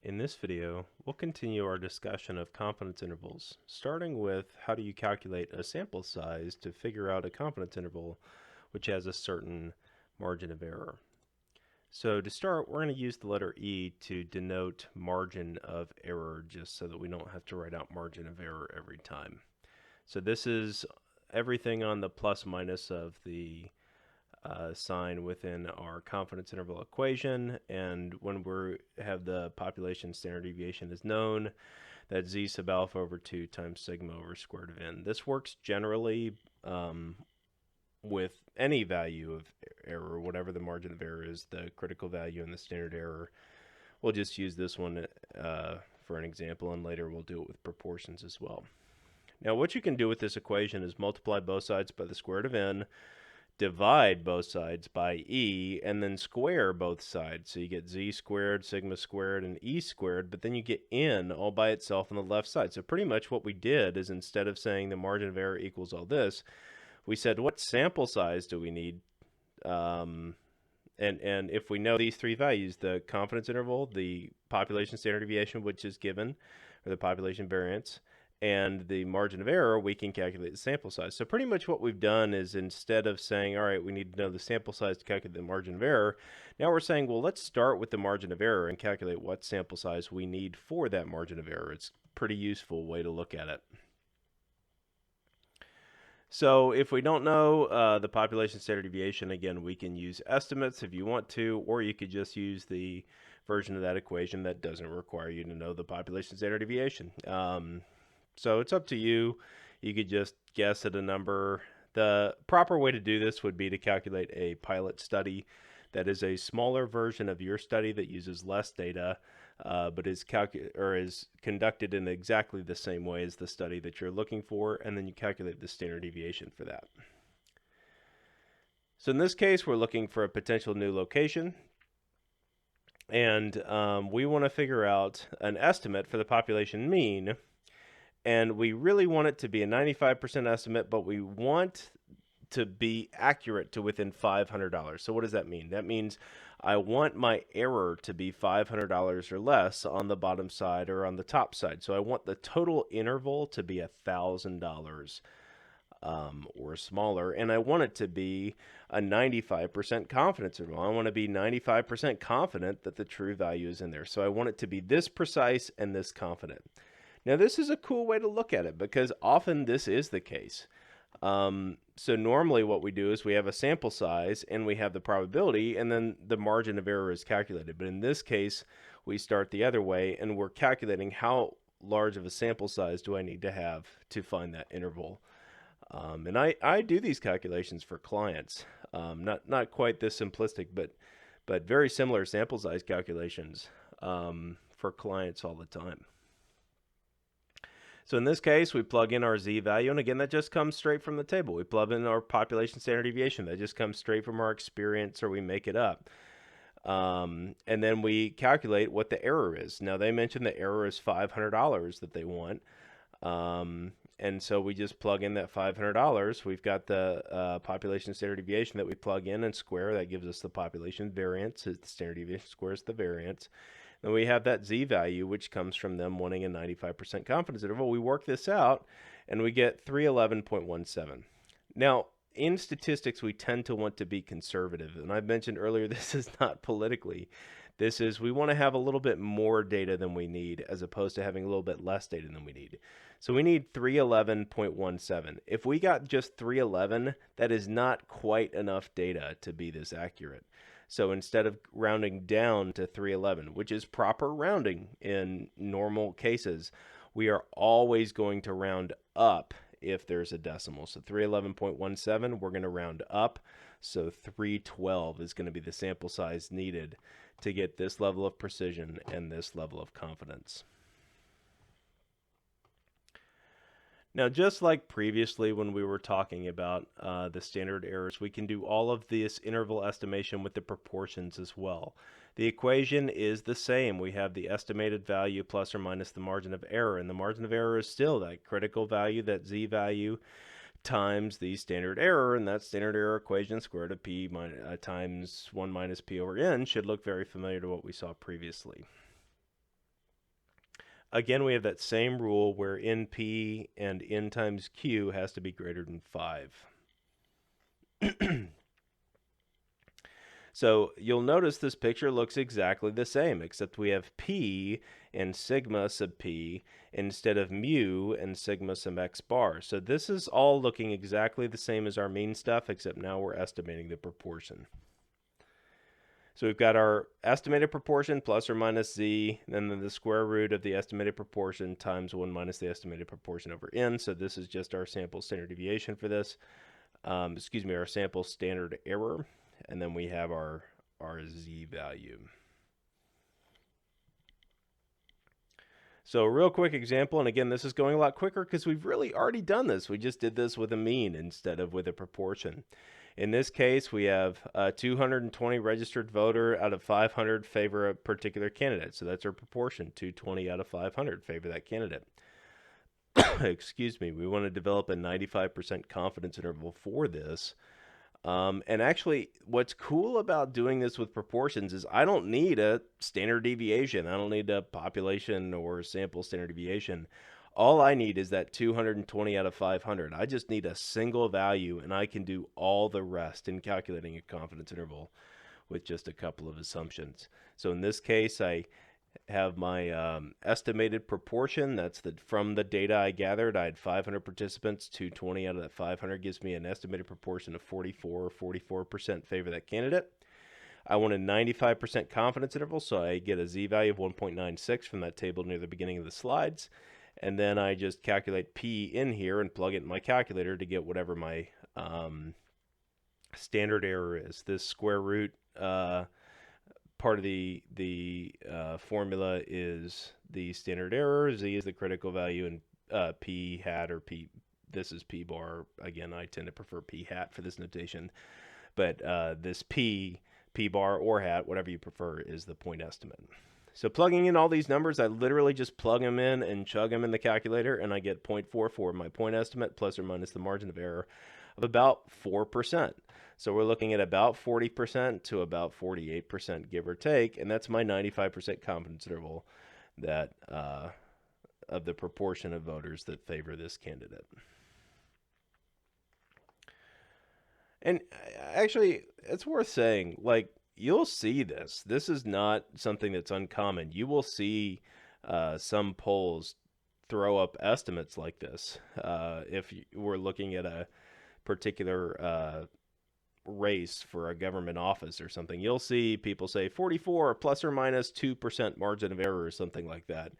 In this video, we'll continue our discussion of confidence intervals, starting with how do you calculate a sample size to figure out a confidence interval which has a certain margin of error. So to start, we're going to use the letter E to denote margin of error, just so that we don't have to write out margin of error every time. So this is everything on the plus minus of the sign within our confidence interval equation, and when we have the population standard deviation is known, that's z sub alpha over 2 times sigma over square root of n. This works generally with any value of error, whatever the margin of error is, the critical value and the standard error. We'll just use this one for an example, and later we'll do it with proportions as well. Now what you can do with this equation is multiply both sides by the square root of n, divide both sides by e, and then square both sides. So you get z squared, sigma squared, and e squared, but then you get n all by itself on the left side. So pretty much what we did is, instead of saying the margin of error equals all this, we said what sample size do we need? And if we know these three values, the confidence interval, the population standard deviation, which is given, or the population variance, and the margin of error, we can calculate the sample size. So pretty much what we've done is, instead of saying, all right, we need to know the sample size to calculate the margin of error, now we're saying, well, let's start with the margin of error and calculate what sample size we need for that margin of error. It's a pretty useful way to look at it. So if we don't know the population standard deviation, again, we can use estimates if you want to, or you could just use the version of that equation that doesn't require you to know the population standard deviation. So it's up to you. You could just guess at a number. The proper way to do this would be to calculate a pilot study that is a smaller version of your study that uses less data, but is conducted in exactly the same way as the study that you're looking for, and then you calculate the standard deviation for that. So in this case, we're looking for a potential new location, and we want to figure out an estimate for the population mean. And we really want it to be a 95% estimate, but we want to be accurate to within $500. So what does that mean? That means I want my error to be $500 or less on the bottom side or on the top side. So I want the total interval to be $1,000 or smaller, and I want it to be a 95% confidence interval. I want to be 95% confident that the true value is in there. So I want it to be this precise and this confident. Now, this is a cool way to look at it, because often this is the case. So normally what we do is we have a sample size and we have the probability, and then the margin of error is calculated. But in this case, we start the other way, and we're calculating how large of a sample size do I need to have to find that interval. And I do these calculations for clients, not quite this simplistic, but very similar sample size calculations for clients all the time. So in this case, we plug in our z value, and again, that just comes straight from the table. We plug in our population standard deviation. That just comes straight from our experience, or we make it up. And then we calculate what the error is. Now, they mentioned the error is $500 that they want. And so we just plug in that $500. We've got the population standard deviation that we plug in and square. That gives us the population variance. The standard deviation squares the variance. Then we have that z value, which comes from them wanting a 95% confidence interval. We work this out, and we get 311.17. Now, in statistics, we tend to want to be conservative. And I mentioned earlier, this is not politically. This is, we want to have a little bit more data than we need, as opposed to having a little bit less data than we need. So we need 311.17. If we got just 311, that is not quite enough data to be this accurate. So instead of rounding down to 311, which is proper rounding in normal cases, we are always going to round up if there's a decimal. So 311.17, we're going to round up. So 312 is going to be the sample size needed to get this level of precision and this level of confidence. Now, just like previously when we were talking about the standard errors, we can do all of this interval estimation with the proportions as well. The equation is the same. We have the estimated value plus or minus the margin of error, and the margin of error is still that critical value, that z value, times the standard error, and that standard error equation, square root of p times 1 minus p over n, should look very familiar to what we saw previously. Again, we have that same rule where NP and N times Q has to be greater than 5. So you'll notice this picture looks exactly the same, except we have P and sigma sub P instead of mu and sigma sub x bar. So this is all looking exactly the same as our mean stuff, except now we're estimating the proportion. So we've got our estimated proportion plus or minus z, and then the square root of the estimated proportion times 1 minus the estimated proportion over n. So this is just our sample standard deviation for this. Our sample standard error. And then we have our z value. So a real quick example, and again, this is going a lot quicker because we've really already done this. We just did this with a mean instead of with a proportion. In this case, we have 220 registered voter out of 500 favor a particular candidate. So that's our proportion, 220 out of 500 favor that candidate. Excuse me, we want to develop a 95% confidence interval for this. And actually, what's cool about doing this with proportions is I don't need a standard deviation. I don't need a population or sample standard deviation. All I need is that 220 out of 500. I just need a single value, and I can do all the rest in calculating a confidence interval with just a couple of assumptions. So in this case, I have my estimated proportion. That's from the data I gathered. I had 500 participants. 220 out of that 500 gives me an estimated proportion of 44% favor that candidate. I want a 95% confidence interval, so I get a z-value of 1.96 from that table near the beginning of the slides. And then I just calculate P in here and plug it in my calculator to get whatever my standard error is. This square root part of the formula is the standard error. Z is the critical value, and P hat or P, this is P bar. Again, I tend to prefer P hat for this notation. But this P bar or hat, whatever you prefer, is the point estimate. So plugging in all these numbers, I literally just plug them in and chug them in the calculator, and I get 0.44, my point estimate, plus or minus the margin of error of about 4%. So we're looking at about 40% to about 48%, give or take, and that's my 95% confidence interval that of the proportion of voters that favor this candidate. And actually, it's worth saying, like, you'll see this. This is not something that's uncommon. You will see some polls throw up estimates like this. If we're looking at a particular race for a government office or something, you'll see people say 44 plus or minus 2% margin of error or something like that.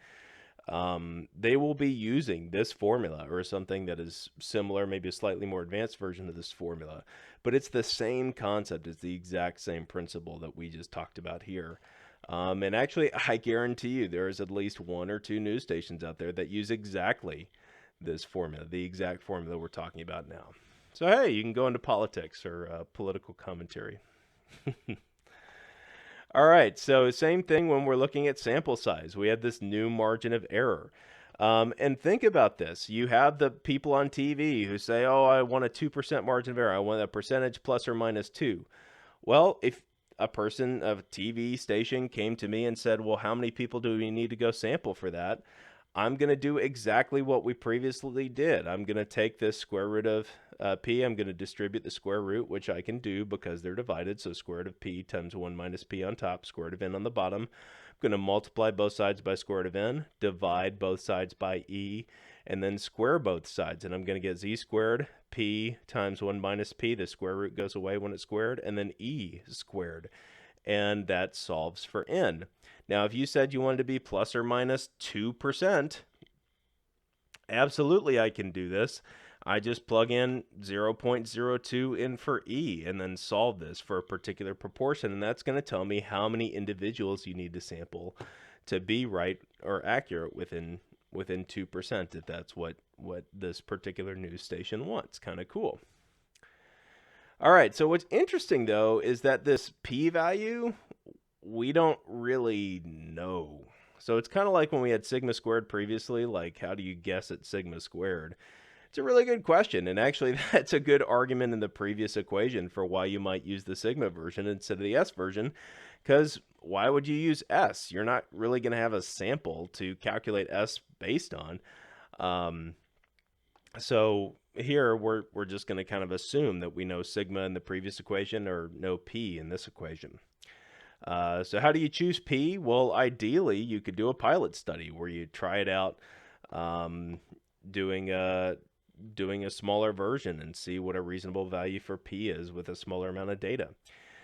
They will be using this formula or something that is similar, maybe a slightly more advanced version of this formula, but it's the same concept. It's the exact same principle that we just talked about here. And actually, I guarantee you there's at least 1 or 2 news stations out there that use exactly this formula, the exact formula we're talking about now. So, hey, you can go into politics or political commentary. All right, so same thing when we're looking at sample size. We have this new margin of error. And think about this. You have the people on TV who say, oh, I want a 2% margin of error. I want a percentage plus or minus 2. Well, if a person of a TV station came to me and said, well, how many people do we need to go sample for that? I'm going to do exactly what we previously did. I'm going to take this square root of P. I'm going to distribute the square root, which I can do because they're divided. So square root of P times 1 minus P on top, square root of N on the bottom. I'm going to multiply both sides by square root of N, divide both sides by E, and then square both sides. And I'm going to get Z squared, P times 1 minus P. The square root goes away when it's squared, and then E squared. And that solves for N. Now, if you said you wanted to be plus or minus 2%, absolutely I can do this. I just plug in 0.02 in for E and then solve this for a particular proportion. And that's going to tell me how many individuals you need to sample to be right or accurate within 2%, if that's what this particular news station wants. Kind of cool. All right, so what's interesting, though, is that this p-value, we don't really know. So it's kind of like when we had sigma squared previously, like how do you guess at sigma squared? It's a really good question, and actually that's a good argument in the previous equation for why you might use the sigma version instead of the S version, because why would you use S? You're not really going to have a sample to calculate S based on. Um, so here we're just going to kind of assume that we know sigma in the previous equation or know P in this equation. So how do you choose P? Well, ideally, you could do a pilot study where you try it out, um, doing a smaller version and see what a reasonable value for P is with a smaller amount of data.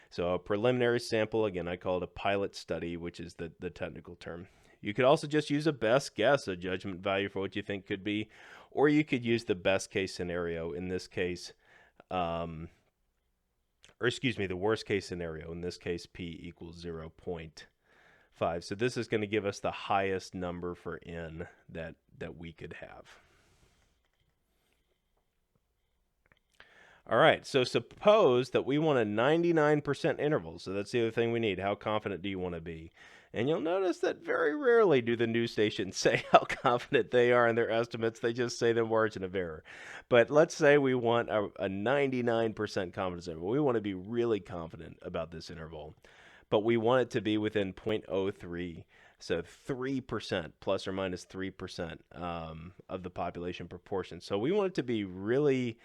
So a preliminary sample, again, I call it a pilot study, which is the technical term. You could also just use a best guess, a judgment value for what you think could be, or you could use the best case scenario. In this case, or excuse me, the worst case scenario. In this case, P equals 0.5. So this is going to give us the highest number for N that we could have. All right, so suppose that we want a 99% interval. So that's the other thing we need. How confident do you want to be? And you'll notice that very rarely do the news stations say how confident they are in their estimates. They just say the margin of error. But let's say we want a 99% confidence interval. We want to be really confident about this interval, but we want it to be within 0.03. So 3%, plus or minus 3% of the population proportion. So we want it to be really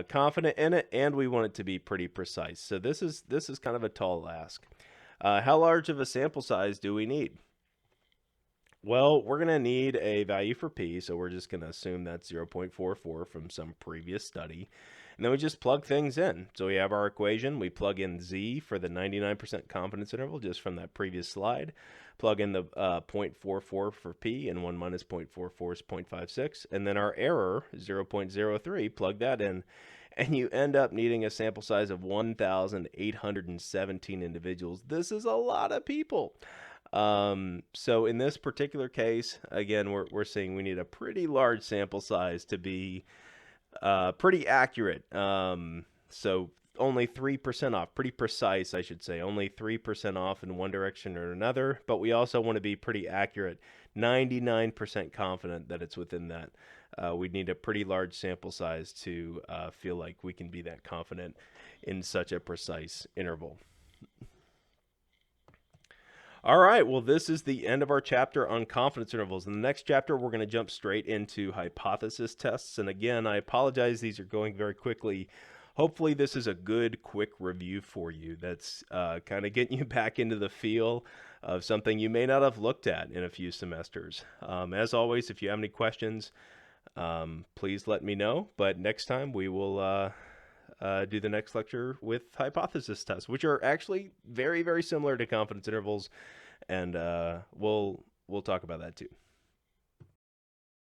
confident in it, and we want it to be pretty precise. So this is kind of a tall ask. How large of a sample size do we need? Well, we're going to need a value for P, so we're just going to assume that's 0.44 from some previous study. And then we just plug things in. So we have our equation. We plug in Z for the 99% confidence interval just from that previous slide. Plug in the 0.44 for P, and 1 minus 0.44 is 0.56. And then our error, 0.03, plug that in. And you end up needing a sample size of 1,817 individuals. This is a lot of people. So in this particular case, again, we're saying we need a pretty large sample size to be pretty accurate. So only 3% off, pretty precise, I should say, only 3% off in one direction or another, but we also want to be pretty accurate, 99% confident that it's within that. We'd need a pretty large sample size to feel like we can be that confident in such a precise interval. All right, well, this is the end of our chapter on confidence intervals. In the next chapter, we're going to jump straight into hypothesis tests. And again, I apologize, these are going very quickly. Hopefully, this is a good, quick review for you that's kind of getting you back into the feel of something you may not have looked at in a few semesters. As always, if you have any questions, please let me know. But next time, we will do the next lecture with hypothesis tests, which are actually very, very similar to confidence intervals, and we'll talk about that too.